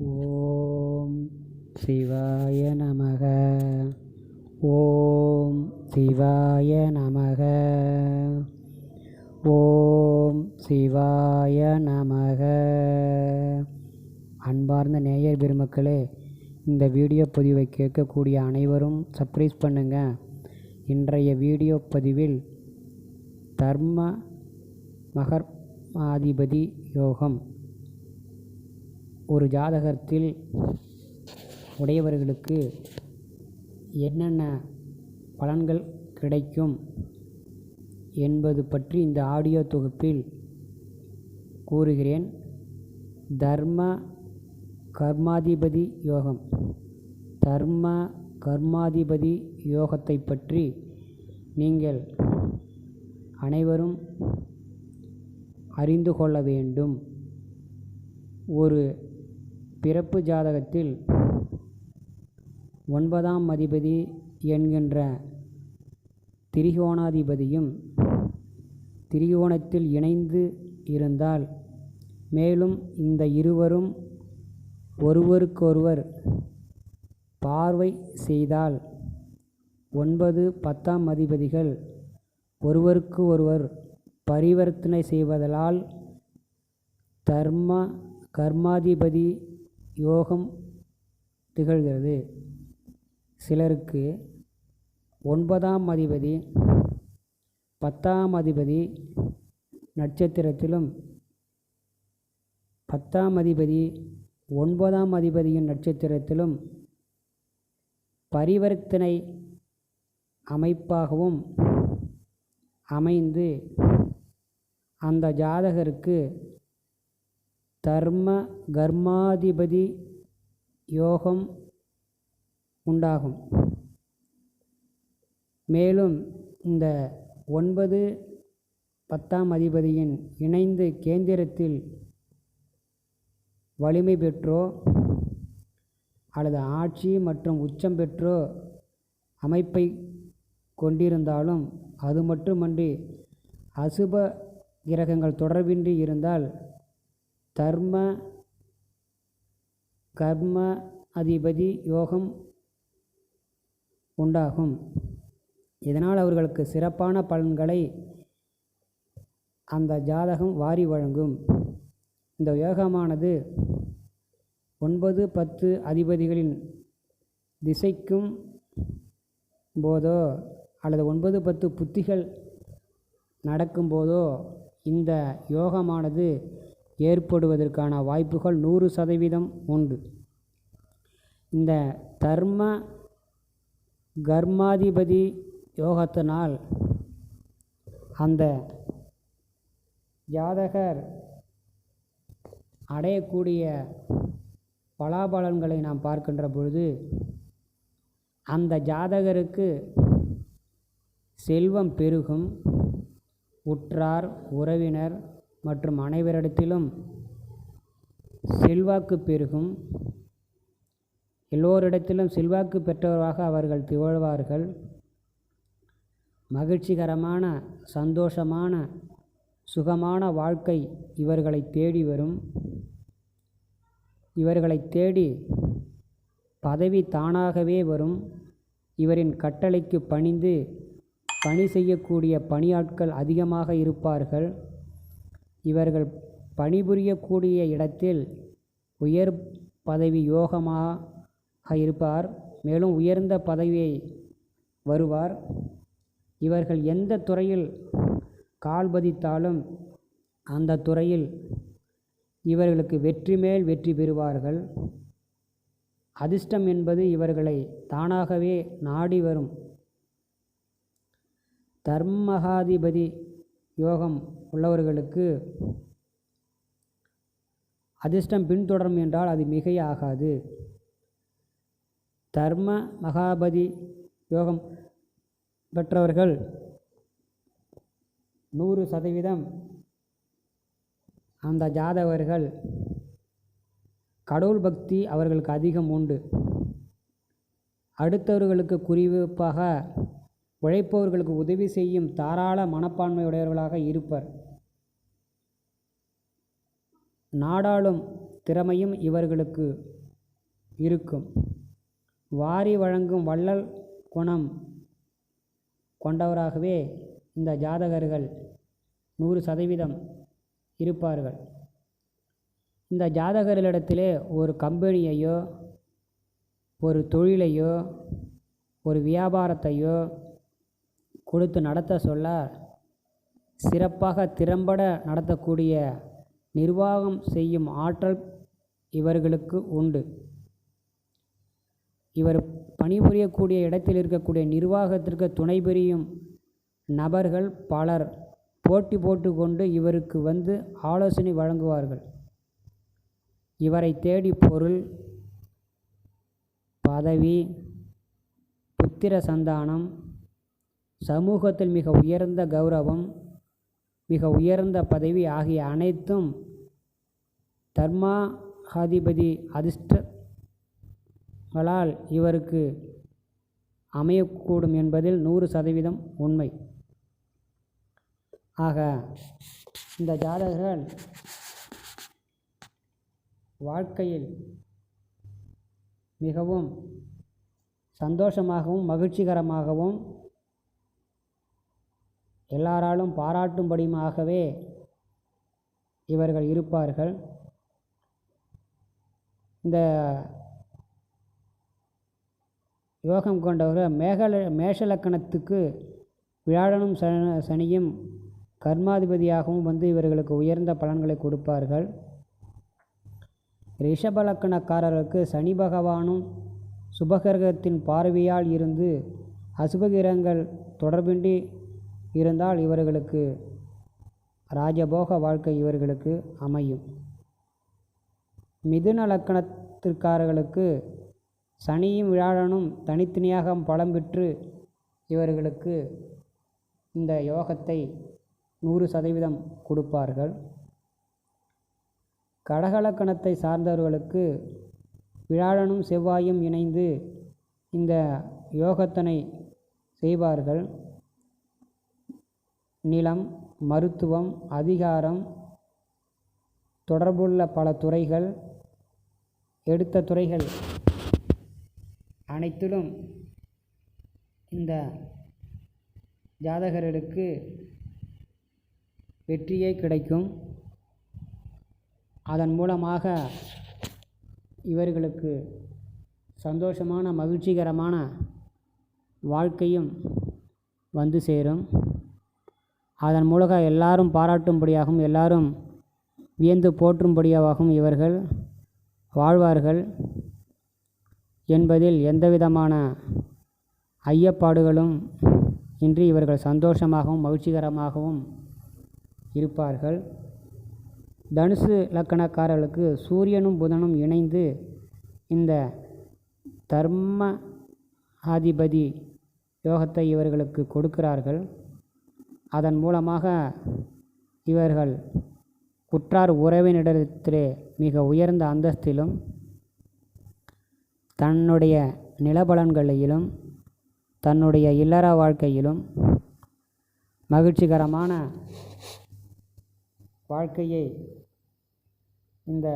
ஓம் சிவாய நமக. ஓம் சிவாய நமக. ஓம் சிவாய நமக. அன்பார்ந்த நேயர் பெருமக்களே, இந்த வீடியோ பதிவை கேட்கக்கூடிய அனைவரும் சப்ஸ்கிரைப் பண்ணுங்க. இன்றைய வீடியோ பதிவில் தர்ம மகர்மாதிபதி யோகம் ஒரு ஜாதகத்தில் உடையவர்களுக்கு என்னென்ன பலன்கள் கிடைக்கும் என்பது பற்றி இந்த ஆடியோ தொகுப்பில் கூறுகிறேன். தர்ம கர்மாதிபதி யோகம். தர்ம கர்மாதிபதி யோகத்தை பற்றி நீங்கள் அனைவரும் அறிந்து கொள்ள வேண்டும். ஒரு பிறப்பு ஜாதகத்தில் 9ஆம் அதிபதி என்கின்ற திரிகோணாதிபதியும் திரிகோணத்தில் இணைந்து இருந்தால், மேலும் இந்த இருவரும் ஒருவருக்கொருவர் பார்வை செய்தால் 9, 10ஆம் அதிபதிகள் ஒருவருக்கு ஒருவர் பரிவர்த்தனை செய்வதால் தர்ம கர்மாதிபதி யோகம் திகழ்கிறது. சிலருக்கு 9ஆம் அதிபதி 10ஆம் அதிபதி நட்சத்திரத்திலும் 10ஆம் அதிபதி 9ஆம் அதிபதியின் நட்சத்திரத்திலும் பரிவர்த்தனை அமைப்பாகவும் அமைந்து அந்த ஜாதகருக்கு தர்ம கர்மாதிபதி யோகம் உண்டாகும். மேலும் இந்த 9, 10ஆம் அதிபதியின் இணைந்து கேந்திரத்தில் வலிமை பெற்றோ அல்லது ஆட்சி மற்றும் உச்சம் பெற்றோ அமைப்பை கொண்டிருந்தாலும், அது மட்டுமன்றி அசுப கிரகங்கள் தொடர்பின்றி இருந்தால் தர்ம கர்ம அதிபதி யோகம் உண்டாகும். இதனால் அவர்களுக்கு சிறப்பான பலன்களை அந்த ஜாதகம் வாரி வழங்கும். இந்த யோகமானது 9, 10 அதிபதிகளின் திசைக்கும் போதோ அல்லது 9, 10 புத்திகள் நடக்கும்போதோ இந்த யோகமானது ஏற்படுவதற்கான வாய்ப்புகள் 100% உண்டு. இந்த தர்ம கர்மாதிபதி யோகத்தினால் அந்த ஜாதகர் அடையக்கூடிய பலாபலன்களை நாம் பார்க்கின்ற பொழுது, அந்த ஜாதகருக்கு செல்வம் பெருகும். உற்றார் உறவினர் மற்றும் அனைவரிடத்திலும் செல்வாக்கு பெருகும். எல்லோரிடத்திலும் செல்வாக்கு பெற்றவராக அவர்கள் திகழ்வார்கள். மகிழ்ச்சிகரமான சந்தோஷமான சுகமான வாழ்க்கை இவர்களை தேடி வரும். இவர்களை தேடி பதவி தானாகவே வரும். இவரின் கட்டளைக்கு பணிந்து பணி செய்யக்கூடிய பணியாட்கள் அதிகமாக இருப்பார்கள். இவர்கள் பணிபுரியக்கூடிய இடத்தில் உயர் பதவி யோகமாக இருப்பார். மேலும் உயர்ந்த பதவியை வருவார். இவர்கள் எந்த துறையில் கால் பதித்தாலும் அந்த துறையில் இவர்களுக்கு வெற்றி மேல் வெற்றி பெறுவார்கள். அதிர்ஷ்டம் என்பது இவர்களை தானாகவே நாடி வரும். தர்மகாதிபதி யோகம் உள்ளவர்களுக்கு அதிர்ஷ்டம் பின்தொடரும் என்றால் அது மிகையாகாது. தர்ம மகாபதி யோகம் பெற்றவர்கள் 100% அந்த ஜாதகர்கள் கடவுள் பக்தி அவர்களுக்கு அதிகம் உண்டு. அடுத்தவர்களுக்கு குறிப்பாக உழைப்பவர்களுக்கு உதவி செய்யும் தாராள மனப்பான்மையுடையவர்களாக இருப்பர். நாடாளும் திறமையும் இவர்களுக்கு இருக்கும். வாரி வழங்கும் வள்ளல் குணம் கொண்டவராகவே இந்த ஜாதகர்கள் 100% இருப்பார்கள். இந்த ஜாதகர்களிடத்திலே ஒரு கம்பெனியையோ ஒரு தொழிலையோ ஒரு வியாபாரத்தையோ கொடுத்து நடத்த சொல்ல சிறப்பாக திறம்பட நடத்தக்கூடிய நிர்வாகம் செய்யும் ஆற்றல் இவர்களுக்கு உண்டு. இவர் பணிபுரியக்கூடிய இடத்தில் இருக்கக்கூடிய நிர்வாகத்திற்கு துணை புரியும் நபர்கள் பலர் போட்டி போட்டுக்கொண்டு இவருக்கு வந்து ஆலோசனை வழங்குவார்கள். இவரை தேடி பொருள், பதவி, புத்திர சந்தானம், சமூகத்தில் மிக உயர்ந்த கௌரவம், மிக உயர்ந்த பதவி ஆகிய அனைத்தும் தர்மாதிபதி அதிர்ஷ்டங்களால் இவருக்கு அமையக்கூடும் என்பதில் 100% உண்மை. ஆக இந்த ஜாதகர்கள் வாழ்க்கையில் மிகவும் சந்தோஷமாகவும் மகிழ்ச்சிகரமாகவும் எல்லாராலும் பாராட்டும்படியுமாகவே இவர்கள் இருப்பார்கள். இந்த யோகம் கொண்டவர்கள் மேஷ லக்கணத்துக்கு வியாழனும் சனியும் கர்மாதிபதியாகவும் வந்து இவர்களுக்கு உயர்ந்த பலன்களை கொடுப்பார்கள். ரிஷப லக்கணக்காரர்களுக்கு சனி பகவானும் சுபகிரகத்தின் பார்வையால் இருந்து அசுபகிரகங்கள் தொடர்பின்றி இருந்தால் இவர்களுக்கு ராஜபோக வாழ்க்கை இவர்களுக்கு அமையும். மிதுன லக்கணத்திற்காரர்களுக்கு சனியும் வியாழனும் தனித்தனியாக பலம் பெற்று இவர்களுக்கு இந்த யோகத்தை 100% கொடுப்பார்கள். கடகலக்கணத்தை சார்ந்தவர்களுக்கு வியாழனும் செவ்வாயும் இணைந்து இந்த யோகத்தினை செய்வார்கள். நிலம், மருத்துவம், அதிகாரம் தொடர்புள்ள பல துறைகள், எடுத்த துறைகள் அனைத்திலும் இந்த ஜாதகர்களுக்கு வெற்றியே கிடைக்கும். அதன் மூலமாக இவர்களுக்கு சந்தோஷமான மகிழ்ச்சிகரமான வாழ்க்கையும் வந்து சேரும். அதன் மூலம் எல்லாரும் பாராட்டும்படியாகவும் எல்லாரும் வியந்து போற்றும்படியாகவும் இவர்கள் வாழ்வார்கள் என்பதில் எந்தவிதமான ஐயப்பாடுகளும் இன்றி இவர்கள் சந்தோஷமாகவும் மகிழ்ச்சிகரமாகவும் இருப்பார்கள். தனுசு லக்கணக்காரர்களுக்கு சூரியனும் புதனும் இணைந்து இந்த தர்ம அதிபதி யோகத்தை இவர்களுக்கு கொடுக்கிறார்கள். அதன் மூலமாக இவர்கள் உற்றார் உறவினரிடத்திலே மிக உயர்ந்த அந்தஸ்திலும் தன்னுடைய நிலபலன்களிலும் தன்னுடைய இல்லற வாழ்க்கையிலும் மகிழ்ச்சிகரமான வாழ்க்கையை இந்த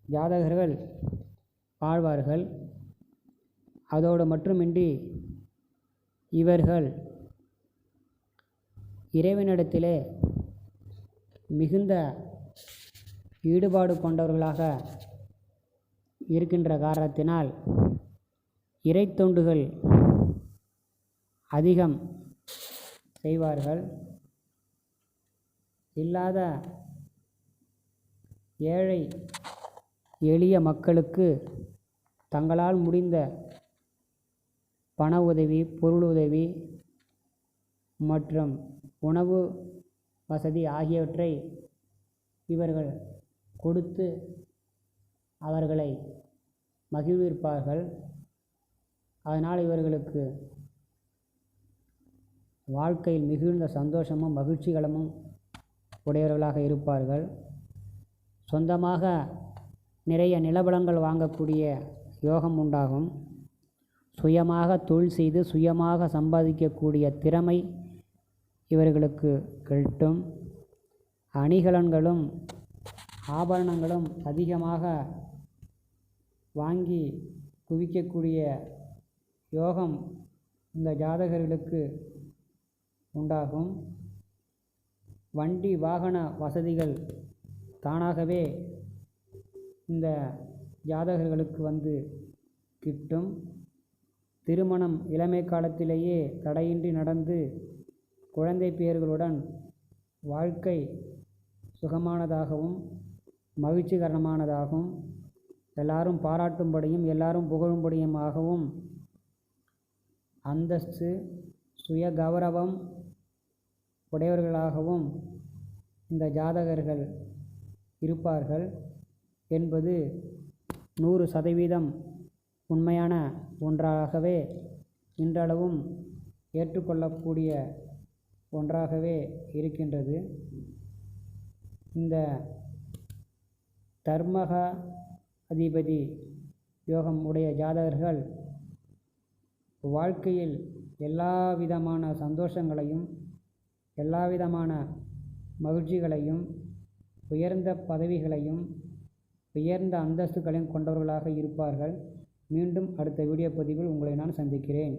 ஜாதகர்கள் வாழ்வார்கள். அதோடு மட்டுமின்றி இவர்கள் இறைவனிடத்திலே மிகுந்த ஈடுபாடு கொண்டவர்களாக இருக்கின்ற காரணத்தினால் இறை தொண்டுகள் அதிகம் செய்வார்கள். இல்லாத ஏழை எளிய மக்களுக்கு தங்களால் முடிந்த பண உதவி, பொருள் உதவி மற்றும் உணவு வசதி ஆகியவற்றை இவர்கள் கொடுத்து அவர்களை மகிழ்விப்பார்கள். அதனால் இவர்களுக்கு வாழ்க்கையில் மிகுந்த சந்தோஷமும் மகிழ்ச்சிகளும் உடையவர்களாக இருப்பார்கள். சொந்தமாக நிறைய நிலபலங்கள் வாங்கக்கூடிய யோகம் உண்டாகும். சுயமாக தொழில் செய்து சுயமாக சம்பாதிக்கக்கூடிய திறமை இவர்களுக்கு கிட்டும். அணிகலன்களும் ஆபரணங்களும் அதிகமாக வாங்கி குவிக்கக்கூடிய யோகம் இந்த ஜாதகர்களுக்கு உண்டாகும். வண்டி வாகன வசதிகள் தானாகவே இந்த ஜாதகர்களுக்கு வந்து கிட்டும். திருமணம் இளமை காலத்திலேயே தடையின்றி நடந்து குழந்தை பேர்களுடன் வாழ்க்கை சுகமானதாகவும் மகிழ்ச்சிகரமானதாகவும் எல்லாரும் பாராட்டும்படியும் எல்லாரும் புகழும்படியுமாகவும் அந்தஸ்து சுய கௌரவம் உடையவர்களாகவும் இந்த ஜாதகர்கள் இருப்பார்கள் என்பது 100% உண்மையான ஒன்றாகவே இன்றளவும் ஏற்றுக்கொள்ளக்கூடிய ஒன்றாகவே இருக்கின்றது. இந்த தர்மக அதிபதி யோகம் உடைய ஜாதகர்கள் வாழ்க்கையில் எல்லா விதமான சந்தோஷங்களையும் எல்லா விதமான மகிழ்ச்சிகளையும் உயர்ந்த பதவிகளையும் உயர்ந்த அந்தஸ்துகளையும் கொண்டவர்களாக இருப்பார்கள். மீண்டும் அடுத்த வீடியோ பதிவில் உங்களை நான் சந்திக்கிறேன்.